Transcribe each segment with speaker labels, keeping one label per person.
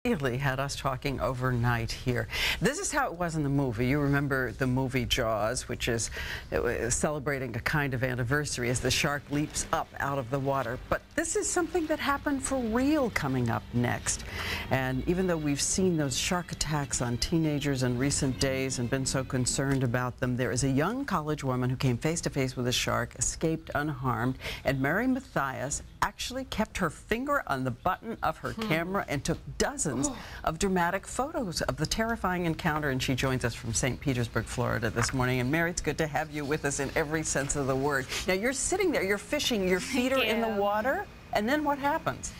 Speaker 1: Really had us talking overnight here. This is how it was in the movie. You remember the movie Jaws, which is celebrating a kind of anniversary as the shark leaps up out of the water. But this is something that happened for real coming up next. And even though we've seen those shark attacks on teenagers in recent days and been so concerned about them, there is a young college woman who came face to face with a shark, escaped unharmed, and Mary Mathias actually kept her finger on the button of her camera and took dozens of dramatic photos of the terrifying encounter, and she joins us from St. Petersburg, Florida this morning. And Mary, it's good to have you with us in every sense of the word. Now you're sitting there, you're fishing, your feet are in the water, and then what happens?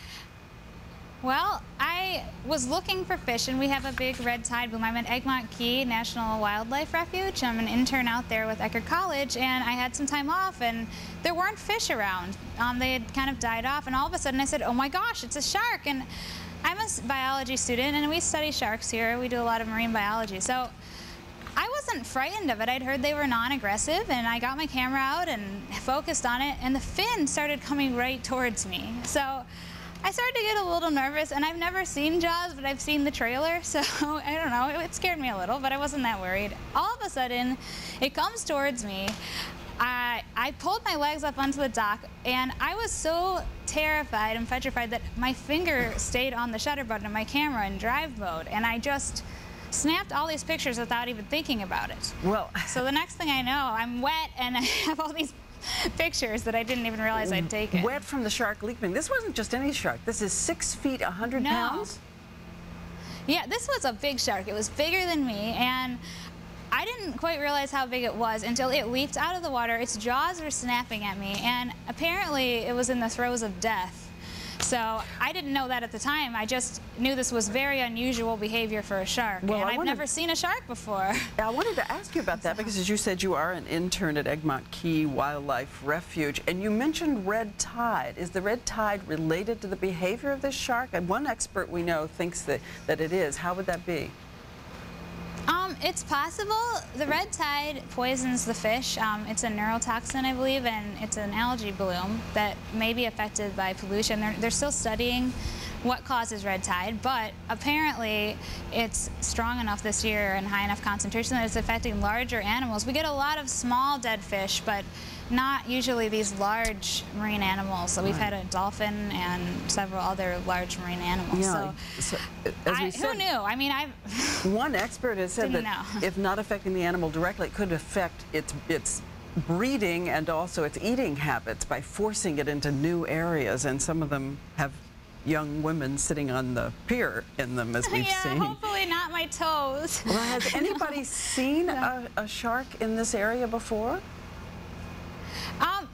Speaker 2: Well, I was looking for fish, and we have a big red tide boom. I'm at Egmont Key National Wildlife Refuge. I'm an intern out there with Eckerd College, and I had some time off, and there weren't fish around. They had kind of died off, and all of a sudden I said, oh my gosh, it's a shark. And I'm a biology student, and we study sharks here. We do a lot of marine biology. So I wasn't frightened of it. I'd heard they were non-aggressive, and I got my camera out and focused on it, and the fin started coming right towards me. So I started to get a little nervous, and I've never seen Jaws, but I've seen the trailer, so I don't know, it scared me a little, but I wasn't that worried. All of a sudden, it comes towards me. I pulled my legs up onto the dock, and I was so terrified and petrified that my finger stayed on the shutter button of my camera in drive mode, and I just snapped all these pictures without even thinking about it.
Speaker 1: Well,
Speaker 2: so the next thing I know, I'm wet, and I have all these pictures that I didn't even realize I'd taken.
Speaker 1: Wet from the shark leaping. This wasn't just any shark. This is 6 feet, 100 pounds?
Speaker 2: Yeah, this was a big shark. It was bigger than me, and I didn't quite realize how big it was until it leaped out of the water. Its jaws were snapping at me, and apparently it was in the throes of death. So I didn't know that at the time. I just knew this was very unusual behavior for a shark. Well, and I've never seen a shark before.
Speaker 1: I wanted to ask you about that because, as you said, you are an intern at Egmont Key Wildlife Refuge, and you mentioned red tide. Is the red tide related to the behavior of this shark? And one expert we know thinks that it is. How would that be?
Speaker 2: It's possible. The red tide poisons the fish. It's a neurotoxin, I believe, and it's an algae bloom that may be affected by pollution. They're still studying what causes red tide, but apparently it's strong enough this year and high enough concentration that it's affecting larger animals. We get a lot of small dead fish, but not usually these large marine animals. So we've had a dolphin and several other large marine animals.
Speaker 1: Yeah,
Speaker 2: so
Speaker 1: as we said,
Speaker 2: who knew? I mean,
Speaker 1: one expert has said that if not affecting the animal directly, it could affect its breeding and also its eating habits by forcing it into new areas, and some of them have young women sitting on the pier in them, as we've seen.
Speaker 2: Hopefully not my toes.
Speaker 1: Well, has anybody seen a shark in this area before?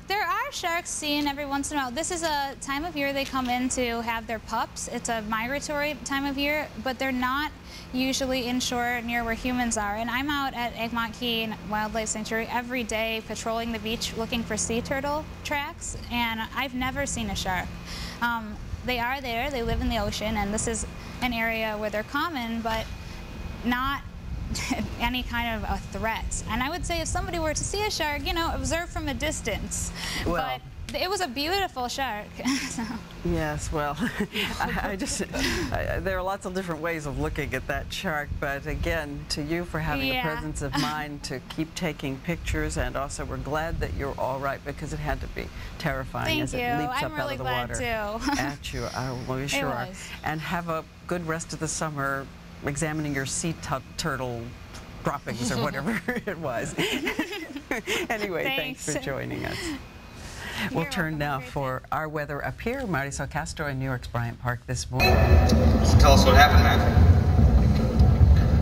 Speaker 2: There are sharks seen every once in a while. This is a time of year they come in to have their pups. It's a migratory time of year, but they're not usually inshore near where humans are. And I'm out at Egmont Key Wildlife Sanctuary every day patrolling the beach looking for sea turtle tracks, and I've never seen a shark. They are there, they live in the ocean, and this is an area where they're common, but not any kind of a threat. And I would say if somebody were to see a shark, you know, observe from a distance.
Speaker 1: Well,
Speaker 2: but it was a beautiful shark. So.
Speaker 1: Yes, well, there are lots of different ways of looking at that shark, but again, to you for having the presence of mind to keep taking pictures, and also we're glad that you're all right, because it had to be terrifying as it leaps up out of the water at you. Well, we sure are. And have a good rest of the summer examining your sea turtle droppings or whatever it was. Anyway, thanks for joining us. We'll turn now for our weather up here. Marisol Castro in New York's Bryant Park this morning.
Speaker 3: Tell us what happened, man.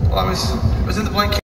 Speaker 3: Well, I was in the blanket.